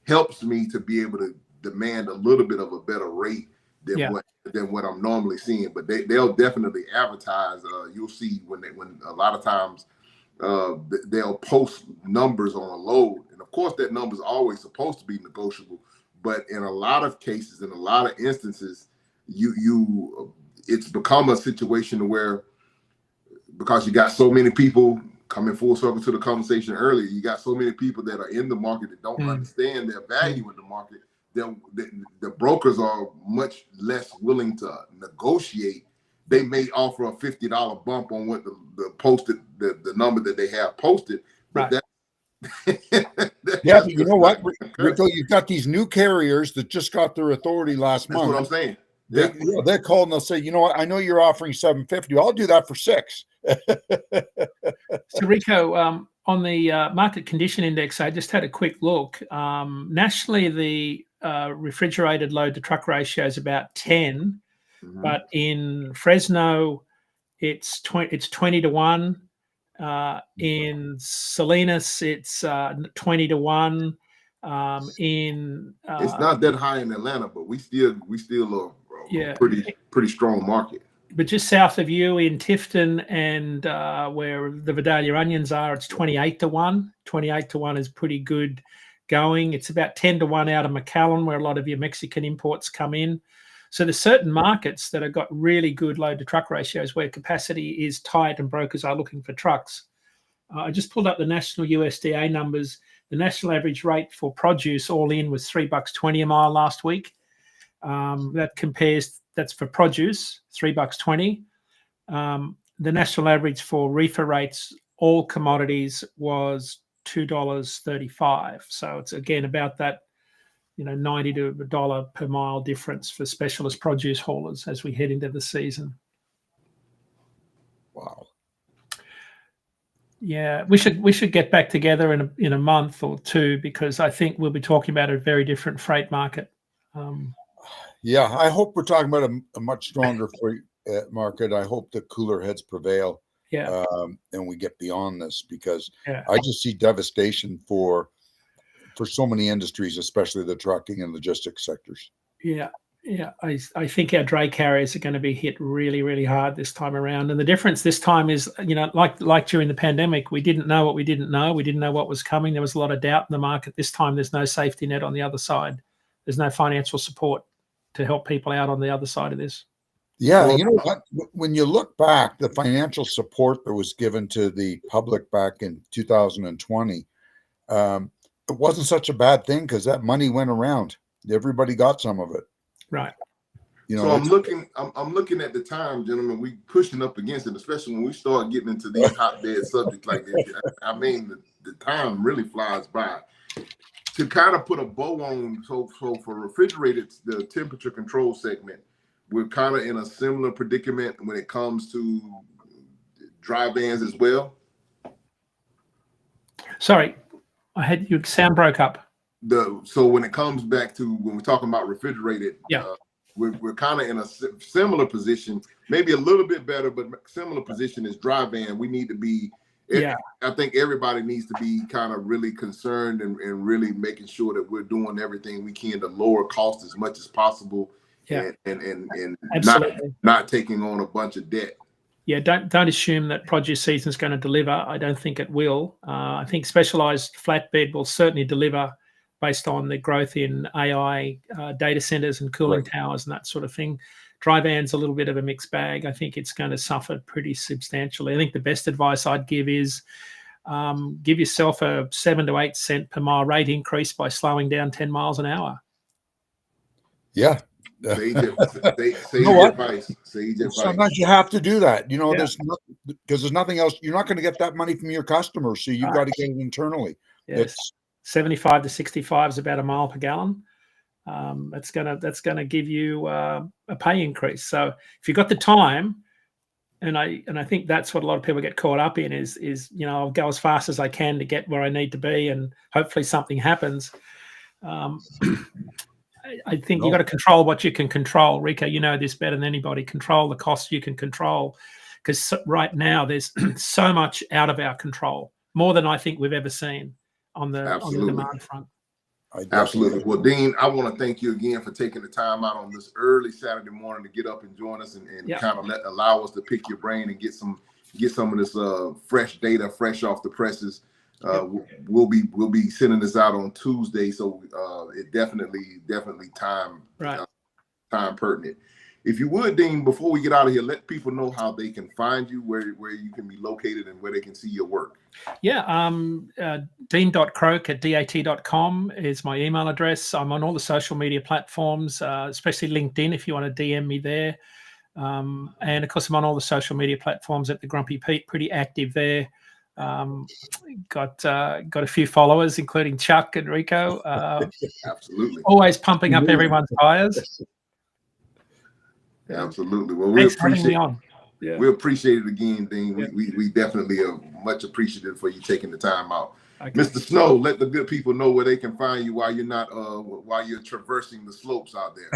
helps me to be able to demand a little bit of a better rate than what I'm normally seeing. But they'll definitely advertise. You'll see when a lot of times they'll post numbers on a load, and of course that number is always supposed to be negotiable. But in a lot of cases, in a lot of instances, it's become a situation where, because you got so many people coming full circle to the conversation earlier, you got so many people that are in the market that don't understand their value in the market. The brokers are much less willing to negotiate. They may offer a $50 bump on what the number that they have posted. But but you know what, Rico, you've got these new carriers that just got their authority last month. That's what I'm saying. They call and they'll say, you know what, I know you're offering $750. I'll do that for $6. So Rico, on the market condition index, I just had a quick look. Nationally, the refrigerated load to truck ratio is about 10, but in Fresno, it's 20 to 1. In Salinas, it's 20 to 1. It's not that high in Atlanta, but we still are pretty strong market. But just south of you in Tifton and where the Vidalia Onions are, it's 28 to 1. 28 to 1 is pretty good going. It's about 10 to 1 out of McAllen, where a lot of your Mexican imports come in. So there's certain markets that have got really good load to truck ratios where capacity is tight and brokers are looking for trucks. I just pulled up the national USDA numbers. The national average rate for produce all in was $3.20 a mile last week. That's for produce, $3.20. The national average for reefer rates, all commodities, was $2.35. So it's again about that, $90 to $1 per mile difference for specialist produce haulers as we head into the season. Wow. Yeah, we should get back together in a month or two, because I think we'll be talking about a very different freight market. Yeah, I hope we're talking about a much stronger freight market. I hope the cooler heads prevail. Yeah. and we get beyond this, because Yeah. I just see devastation for so many industries, especially the trucking and logistics sectors. Yeah. Yeah, I think our dray carriers are going to be hit really, really hard this time around. And the difference this time is, like during the pandemic, we didn't know what we didn't know. We didn't know what was coming. There was a lot of doubt in the market. This time, there's no safety net on the other side. There's no financial support to help people out on the other side of this. Yeah, you know what? When you look back, the financial support that was given to the public back in 2020, it wasn't such a bad thing, because that money went around. Everybody got some of it. Right. So I'm looking at the time, gentlemen. We pushing up against it, especially when we start getting into these hotbed subjects like this. I mean, the time really flies by. To kind of put a bow on, so for refrigerated, the temperature control segment, we're kind of in a similar predicament when it comes to dry vans as well. Sorry, your sound broke up. So when it comes back to when we're talking about refrigerated, we're kind of in a similar position, maybe a little bit better, but similar position as dry van. We need to be, I think everybody needs to be kind of really concerned and really making sure that we're doing everything we can to lower costs as much as possible, and not taking on a bunch of debt. Yeah, don't assume that produce season is going to deliver. I don't think it will. I think specialized flatbed will certainly deliver, based on the growth in AI data centers and cooling towers and that sort of thing. Dry van's a little bit of a mixed bag. I think it's going to suffer pretty substantially. I think the best advice I'd give is give yourself a 7 to 8 cent per mile rate increase by slowing down 10 miles an hour. Yeah. Sage advice. Sometimes you have to do that. There's nothing, because there's nothing else. You're not going to get that money from your customers, so you've got to get it internally. Yes. 75 to 65 is about a mile per gallon. That's gonna give you a pay increase. So if you've got the time, and I think that's what a lot of people get caught up in is I'll go as fast as I can to get where I need to be, and hopefully something happens. I think you got to control what you can control. Rico, you know this better than anybody. Control the costs you can control, because right now there's so much out of our control, more than I think we've ever seen on the demand front. Absolutely. Well, Dean, I want to thank you again for taking the time out on this early Saturday morning to get up and join us and kind of allow us to pick your brain and get some of this fresh data, fresh off the presses. We'll be sending this out on Tuesday, so it definitely time pertinent. If you would, Dean, before we get out of here, let people know how they can find you, where you can be located, and where they can see your work. Yeah, dean.croak@dat.com is my email address. I'm on all the social media platforms, especially LinkedIn if you want to DM me there. And of course, I'm on all the social media platforms at the Grumpy Pete, pretty active there. Got a few followers, including Chuck and Rico. Absolutely. Always pumping up everyone's tires. Absolutely. Well, we appreciate Yeah. We appreciate it again, Dean. We definitely are much appreciative for you taking the time out. Okay. Mr. Snow, let the good people know where they can find you while you're traversing the slopes out there.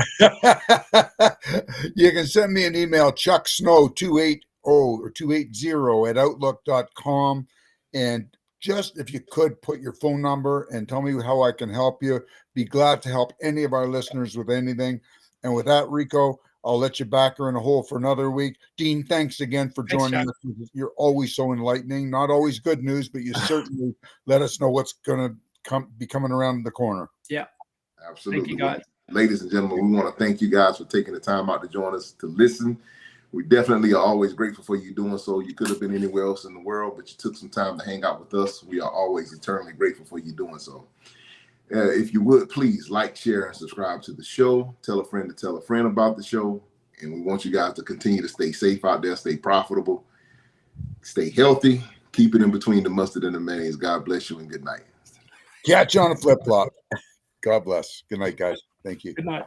You can send me an email, chucksnow280@outlook.com, and just if you could put your phone number and tell me how I can help you. Be glad to help any of our listeners with anything. And with that, Rico, I'll let you back her in a hole for another week. Dean, thanks again for joining us. You're always so enlightening. Not always good news, but you certainly let us know what's going to be coming around the corner. Yeah. Absolutely. Thank you, guys. Ladies and gentlemen, we want to thank you guys for taking the time out to join us to listen. We definitely are always grateful for you doing so. You could have been anywhere else in the world, but you took some time to hang out with us. We are always eternally grateful for you doing so. If you would, please like, share, and subscribe to the show. Tell a friend to tell a friend about the show. And we want you guys to continue to stay safe out there, stay profitable, stay healthy, keep it in between the mustard and the mayonnaise. God bless you and good night. Catch you on a flip-flop. God bless. Good night, guys. Thank you. Good night.